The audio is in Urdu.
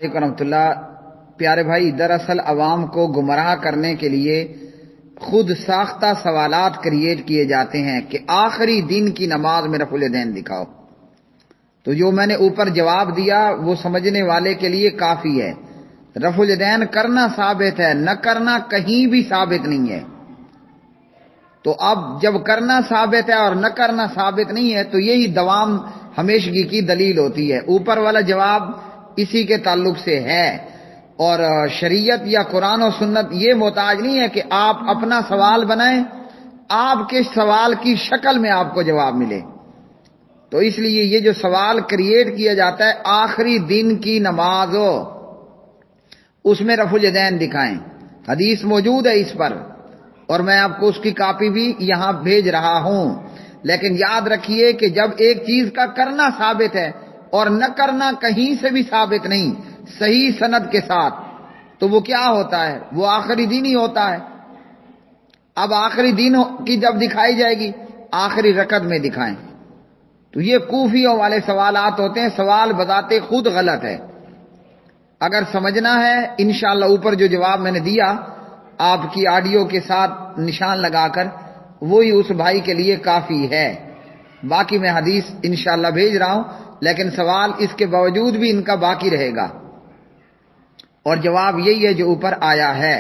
رحمۃ اللہ۔ پیارے بھائی، دراصل عوام کو گمراہ کرنے کے لیے خود ساختہ سوالات کریٹ کیے جاتے ہیں کہ آخری دن کی نماز میں رفع الیدین دکھاؤ، تو جو میں نے اوپر جواب دیا وہ سمجھنے والے کے لیے کافی ہے۔ رفع الیدین کرنا ثابت ہے، نہ کرنا کہیں بھی ثابت نہیں ہے۔ تو اب جب کرنا ثابت ہے اور نہ کرنا ثابت نہیں ہے تو یہی دوام ہمیشگی کی دلیل ہوتی ہے۔ اوپر والا جواب اسی کے تعلق سے ہے، اور شریعت یا قرآن و سنت یہ محتاج نہیں ہے کہ آپ اپنا سوال بنائیں، آپ کے سوال کی شکل میں آپ کو جواب ملے۔ تو اس لیے یہ جو سوال کریٹ کیا جاتا ہے آخری دن کی نماز ہو اس میں رفع الیدین دکھائیں، حدیث موجود ہے اس پر، اور میں آپ کو اس کی کاپی بھی یہاں بھیج رہا ہوں۔ لیکن یاد رکھیے کہ جب ایک چیز کا کرنا ثابت ہے اور نہ کرنا کہیں سے بھی ثابت نہیں صحیح سند کے ساتھ، تو وہ کیا ہوتا ہے؟ وہ آخری دن ہی ہوتا ہے۔ اب آخری دن کی جب دکھائی جائے گی آخری رکعت میں دکھائیں، تو یہ کوفیوں والے سوالات ہوتے ہیں، سوال بذات خود غلط ہے۔ اگر سمجھنا ہے انشاءاللہ اوپر جو جواب میں نے دیا آپ کی آڈیو کے ساتھ نشان لگا کر، وہی اس بھائی کے لیے کافی ہے۔ باقی میں حدیث انشاءاللہ بھیج رہا ہوں، لیکن سوال اس کے باوجود بھی ان کا باقی رہے گا، اور جواب یہی ہے جو اوپر آیا ہے۔